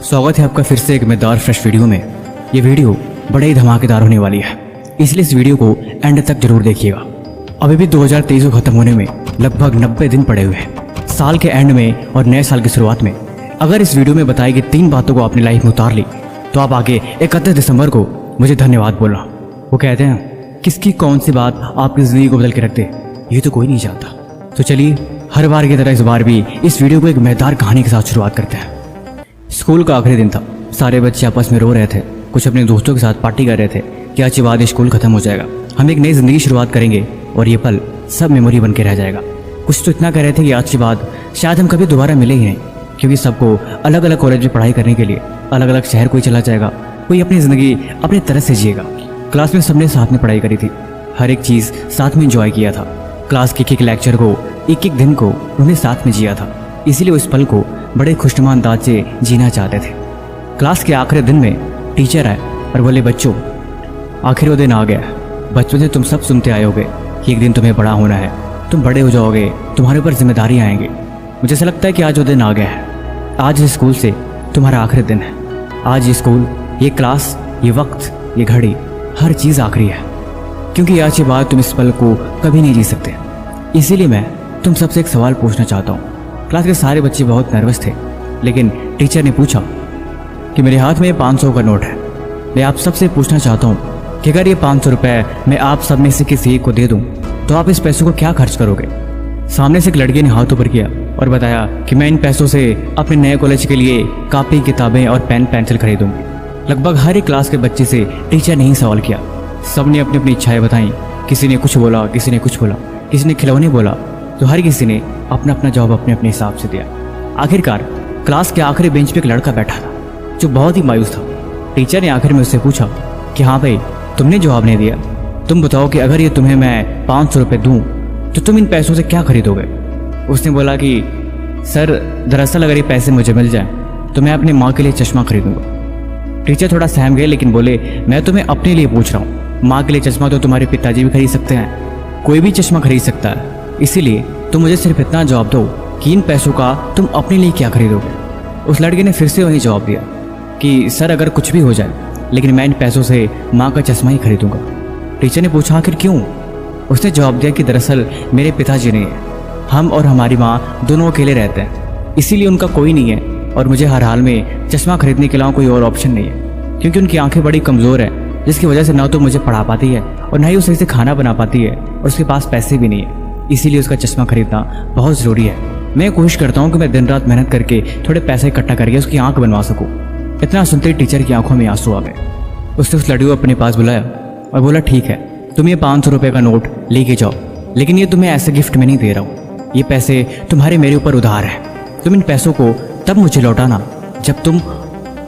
स्वागत है आपका फिर से एक मजेदार फ्रेश वीडियो में। ये वीडियो बड़े ही धमाकेदार होने वाली है, इसलिए इस वीडियो को एंड तक जरूर देखिएगा। अभी भी 2023 को खत्म होने में लगभग 90 दिन पड़े हुए हैं। साल के एंड में और नए साल की शुरुआत में अगर इस वीडियो में बताई गई 3 बातों को अपनी लाइफ में उतार ली तो आप आगे 31 दिसंबर को मुझे धन्यवाद बोलना। वो कहते हैं किसकी कौन सी बात आपकी जिंदगी को बदल के रख दे, ये तो कोई नहीं जानता। तो चलिए हर बार की तरह इस बार भी इस वीडियो को एक मजेदार कहानी के साथ शुरुआत करते हैं। स्कूल का आखिरी दिन था। सारे बच्चे आपस में रो रहे थे, कुछ अपने दोस्तों के साथ पार्टी कर रहे थे कि आज के बाद स्कूल खत्म हो जाएगा, हम एक नई जिंदगी शुरुआत करेंगे और ये पल सब मेमोरी बन के रह जाएगा। कुछ तो इतना कह रहे थे कि आज के बाद शायद हम कभी दोबारा मिले ही नहीं, क्योंकि सबको अलग अलग कॉलेज में पढ़ाई करने के लिए अलग अलग शहर कोई चला जाएगा, कोई अपनी ज़िंदगी अपनी तरह से जिएगा। क्लास में सबने साथ में पढ़ाई करी थी, हर एक चीज़ साथ में इंजॉय किया था। क्लास के एक लेक्चर को एक एक दिन को उन्हें साथ में जिया था, इसीलिए उस पल को बड़े खुशनुमा अंदाज से जीना चाहते थे। क्लास के आखिरी दिन में टीचर आए और बोले, बच्चों आखिर वो दिन आ गया है। बचपन से तुम सब सुनते आए होगे कि एक दिन तुम्हें बड़ा होना है, तुम बड़े हो जाओगे, तुम्हारे ऊपर जिम्मेदारी आएंगी। मुझे ऐसा लगता है कि आज वो दिन आ गया है। आज इस स्कूल से तुम्हारा आखिरी दिन है। आज ये स्कूल, ये क्लास, ये वक्त, ये घड़ी, हर चीज़ आखिरी है, क्योंकि आज के बाद तुम इस पल को कभी नहीं जी सकते। इसीलिए मैं तुम सबसे एक सवाल पूछना चाहता हूँ। क्लास के सारे बच्चे बहुत नर्वस थे, लेकिन टीचर ने पूछा कि मेरे हाथ में 500 का नोट है। मैं आप सबसे पूछना चाहता हूँ कि अगर ये 500 रुपये मैं आप सब में से किसी एक को दे दूँ तो आप इस पैसों को क्या खर्च करोगे? सामने से एक लड़के ने हाथ ऊपर किया और बताया कि मैं इन पैसों से अपने नए कॉलेज के लिए कापी, किताबें और पेन पेंसिल खरीदूंगी। लगभग हर एक क्लास के बच्चे से टीचर ने ही सवाल किया। सब ने अपनी अपनी इच्छाएं बताई। किसी ने कुछ बोला, किसी ने कुछ बोला, किसी ने खिलौने बोला, तो हर किसी ने अपना अपना जवाब अपने अपने हिसाब से दिया। आखिरकार क्लास के आखिरी बेंच पे एक लड़का बैठा था जो बहुत ही मायूस था। टीचर ने आखिर में उससे पूछा कि हाँ भाई, तुमने जवाब नहीं दिया, तुम बताओ कि अगर ये तुम्हें मैं 500 रुपये दूँ तो तुम इन पैसों से क्या खरीदोगे? उसने बोला कि सर दरअसल अगर ये पैसे मुझे मिल जाएं तो मैं अपनी माँ के लिए चश्मा खरीदूंगा। टीचर थोड़ा सहम गए, लेकिन बोले, मैं तुम्हें अपने लिए पूछ रहा हूँ। माँ के लिए चश्मा तो तुम्हारे पिताजी भी खरीद सकते हैं, कोई भी चश्मा खरीद सकता है। इसीलिए तुम मुझे सिर्फ इतना जवाब दो कि इन पैसों का तुम अपने लिए क्या खरीदोगे? उस लड़के ने फिर से वही जवाब दिया कि सर अगर कुछ भी हो जाए, लेकिन मैं इन पैसों से माँ का चश्मा ही खरीदूंगा। टीचर ने पूछा आखिर क्यों? उसने जवाब दिया कि दरअसल मेरे पिताजी नहीं है, हम और हमारी माँ दोनों अकेले रहते हैं, इसीलिए उनका कोई नहीं है और मुझे हर हाल में चश्मा खरीदने के अलावा कोई और ऑप्शन नहीं है, क्योंकि उनकी आंखें बड़ी कमज़ोर हैं, जिसकी वजह से ना तो मुझे पढ़ा पाती है और ना ही वो सही से खाना बना पाती है और उसके पास पैसे भी नहीं है। इसीलिए उसका चश्मा खरीदना बहुत ज़रूरी है। मैं कोशिश करता हूँ कि मैं दिन रात मेहनत करके थोड़े पैसे इकट्ठा करके उसकी आंख बनवा सकूँ। इतना सुनते ही टीचर की आंखों में आंसू आ गए। उसने उस लड़की को अपने पास बुलाया और बोला, ठीक है, तुम ये 500 रुपये का नोट लेके जाओ, लेकिन ये तुम्हें ऐसे गिफ्ट में नहीं दे रहा हूँ। ये पैसे तुम्हारे मेरे ऊपर उधार है। तुम इन पैसों को तब मुझे लौटाना जब तुम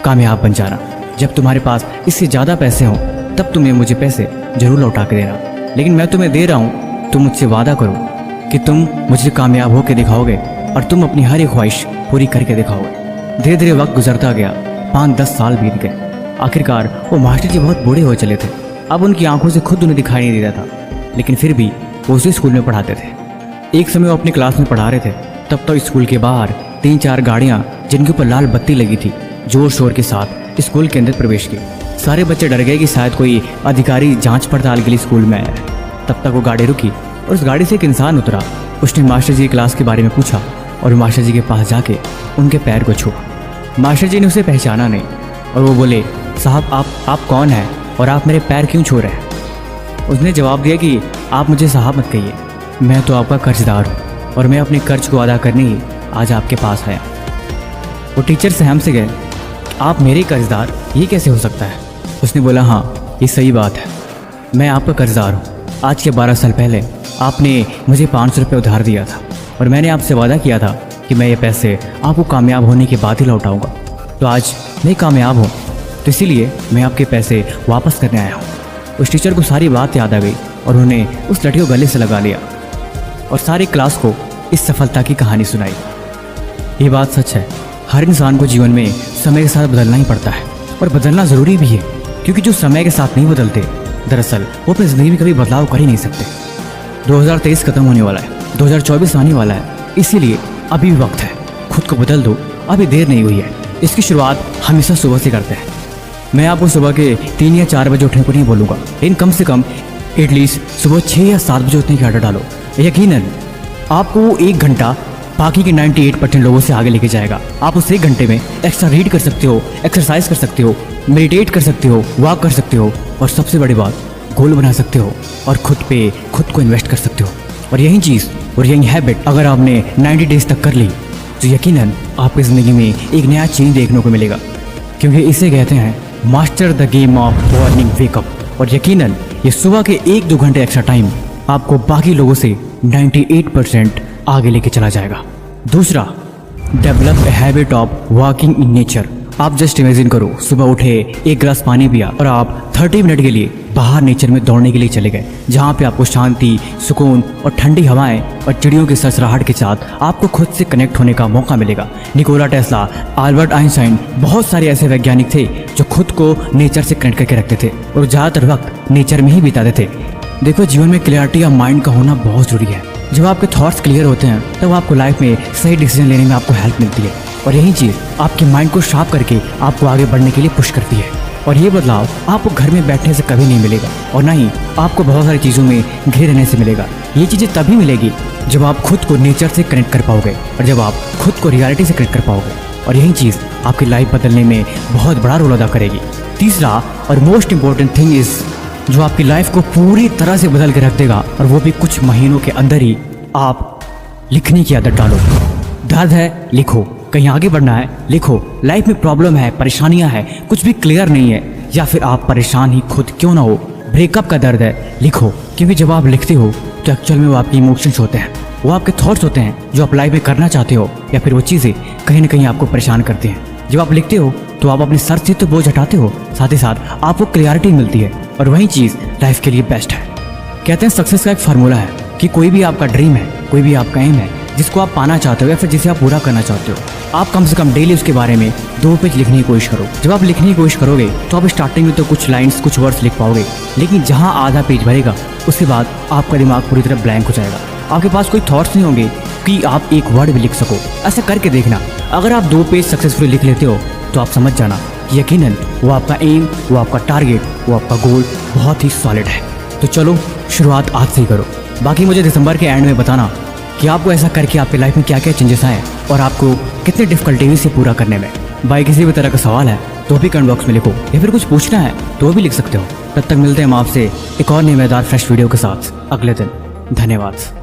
कामयाब बन जाना। जब तुम्हारे पास इससे ज़्यादा पैसे हों तब तुम्हें मुझे पैसे जरूर लौटा के देना, लेकिन मैं तुम्हें दे रहा हूँ, तुम मुझसे वादा करो कि तुम मुझे कामयाब होकर दिखाओगे और तुम अपनी हर एक ख्वाहिश पूरी करके दिखाओगे। धीरे धीरे वक्त गुजरता गया, 5-10 साल बीत गए। आखिरकार वो मास्टर जी बहुत बूढ़े हो चले थे। अब उनकी आंखों से खुद उन्हें दिखाई नहीं दे रहा था, लेकिन फिर भी वो उसी स्कूल में पढ़ाते थे। एक समय वो अपनी क्लास में पढ़ा रहे थे, तब तो स्कूल के बाहर 3-4 गाड़ियाँ जिनके ऊपर लाल बत्ती लगी थी जोर शोर के साथ स्कूल के अंदर प्रवेश की। सारे बच्चे डर गए कि शायद कोई अधिकारी जांच पड़ताल के लिए स्कूल में आया है। तब तक वो गाड़ी रुकी और उस गाड़ी से एक इंसान उतरा। उसने मास्टर जी की क्लास के बारे में पूछा और मास्टर जी के पास जाके उनके पैर को छुआ। मास्टर जी ने उसे पहचाना नहीं और वो बोले, साहब आप कौन हैं और आप मेरे पैर क्यों छू रहे हैं? उसने जवाब दिया कि आप मुझे साहब मत कहिए, मैं तो आपका कर्जदार हूँ और मैं अपने कर्ज को अदा करने ही आज आपके पास आया। वो टीचर सहम से गए, आप मेरे कर्जदार, ये कैसे हो सकता है? उसने बोला, हाँ ये सही बात है, मैं आपका कर्जदार हूँ। आज के 12 साल पहले आपने मुझे 500 रुपये उधार दिया था और मैंने आपसे वादा किया था कि मैं ये पैसे आपको कामयाब होने के बाद ही लौटाऊंगा। तो आज मैं कामयाब हूँ, तो इसीलिए मैं आपके पैसे वापस करने आया हूँ। उस टीचर को सारी बात याद आ गई और उन्होंने उस लड़की को गले से लगा लिया और सारी क्लास को इस सफलता की कहानी सुनाई। ये बात सच है, हर इंसान को जीवन में समय के साथ बदलना ही पड़ता है और बदलना ज़रूरी भी है, क्योंकि जो समय के साथ नहीं बदलते दरअसल वो अपनी ज़िंदगी में कभी बदलाव कर ही नहीं सकते। 2023 खत्म होने वाला है, 2024 आने वाला है, इसीलिए अभी भी वक्त है। खुद को बदल दो, अभी देर नहीं हुई है। इसकी शुरुआत हमेशा सुबह से करते हैं। मैं आपको सुबह के 3 या 4 बजे उठने को नहीं बोलूँगा, लेकिन कम से कम एटलीस्ट सुबह 6 या 7 बजे उठने की आदत डालो। यकीनन आपको 1 घंटा बाकी के 98% लोगों से आगे लेके जाएगा। आप उस 1 घंटे में एक्स्ट्रा रीड कर सकते हो, एक्सरसाइज कर सकते हो, मेडिटेट कर सकते हो, वॉक कर सकते हो और सबसे बड़ी बात गोल बना सकते हो और खुद को इन्वेस्ट कर सकते हो। और यही चीज़ और यही हैबिट अगर आपने 90 डेज तक कर ली तो यकीनन आपकी ज़िंदगी में एक नया चेंज देखने को मिलेगा, क्योंकि इसे कहते हैं master the game of morning wake up. और यकीनन ये सुबह के 1-2 घंटे एक्स्ट्रा टाइम आपको बाकी लोगों से 98% आगे लेके चला जाएगा। दूसरा, develop a habit of walking in nature. आप जस्ट इमेजिन करो, सुबह उठे, 1 गिलास पानी पिया और आप 30 मिनट के लिए बाहर नेचर में दौड़ने के लिए चले गए, जहाँ पे आपको शांति, सुकून और ठंडी हवाएं और चिड़ियों की सरसराहट के साथ आपको खुद से कनेक्ट होने का मौका मिलेगा। निकोला टेस्ला, अल्बर्ट आइंस्टाइन, बहुत सारे ऐसे वैज्ञानिक थे जो खुद को नेचर से कनेक्ट करके रखते थे और ज़्यादातर वक्त नेचर में ही बिताते थे। देखो, जीवन में क्लियरिटी ऑफ माइंड का होना बहुत ज़रूरी है। जब आपके थॉट्स क्लियर होते हैं तब आपको लाइफ में सही डिसीजन लेने में आपको हेल्प मिलती है और यही चीज़ आपके माइंड को शार्प करके आपको आगे बढ़ने के लिए पुश करती है। और ये बदलाव आपको घर में बैठने से कभी नहीं मिलेगा और ना ही आपको बहुत सारी चीज़ों में घिरे रहने से मिलेगा। ये चीज़ें तभी मिलेगी जब आप खुद को नेचर से कनेक्ट कर पाओगे और जब आप खुद को रियलिटी से कनेक्ट कर पाओगे, और यही चीज़ आपकी लाइफ बदलने में बहुत बड़ा रोल अदा करेगी। तीसरा और मोस्ट इम्पोर्टेंट थिंग इज़ जो आपकी लाइफ को पूरी तरह से बदल के रख देगा, और वो भी कुछ महीनों के अंदर ही, आप लिखने की आदत डालो। दर्द है, लिखो। कहीं आगे बढ़ना है, लिखो। लाइफ में प्रॉब्लम है, परेशानियां है, कुछ भी क्लियर नहीं है, या फिर आप परेशान ही खुद क्यों ना हो, ब्रेकअप का दर्द है, लिखो। क्योंकि जब आप लिखते हो तो एक्चुअल में वो आपके इमोशंस होते हैं, वो आपके थॉट्स होते हैं जो आप लाइफ में करना चाहते हो, या फिर वो चीज़ें कहीं ना कहीं आपको परेशान करती हैं। जब आप लिखते हो तो आप अपने सर से तो बोझ हटाते हो, साथ ही साथ आपको क्लियरिटी मिलती है, और वही चीज़ लाइफ के लिए बेस्ट है। कहते हैं सक्सेस का एक फार्मूला है कि कोई भी आपका ड्रीम है, कोई भी आपका एम है जिसको आप पाना चाहते हो या फिर जिसे आप पूरा करना चाहते हो, आप कम से कम डेली उसके बारे में 2 पेज लिखने की कोशिश करो। जब आप लिखने की कोशिश करोगे तो आप स्टार्टिंग में तो कुछ लाइन्स, कुछ वर्ड्स लिख पाओगे, लेकिन जहाँ आधा पेज भरेगा उसके बाद आपका दिमाग पूरी तरह ब्लैंक हो जाएगा। आपके पास कोई थॉट्स नहीं होंगे कि आप एक वर्ड भी लिख सको। ऐसा करके देखना, अगर आप 2 पेज सक्सेसफुली लिख लेते हो तो आप समझ जाना कि यकीनन वो आपका एम, वो आपका टारगेट, वो आपका गोल बहुत ही सॉलिड है। तो चलो शुरुआत आज से ही करो। बाकी मुझे दिसंबर के एंड में बताना कि आपको ऐसा करके आपकी लाइफ में क्या क्या चेंजेस आए और आपको कितने डिफिकल्टी से पूरा करने में। भाई किसी भी तरह का सवाल है तो भी कमेंट बॉक्स में लिखो, या फिर कुछ पूछना है तो भी लिख सकते हो। तब तक मिलते हैं हम आपसे एक और नई मजेदार फ्रेश वीडियो के साथ अगले दिन। धन्यवाद।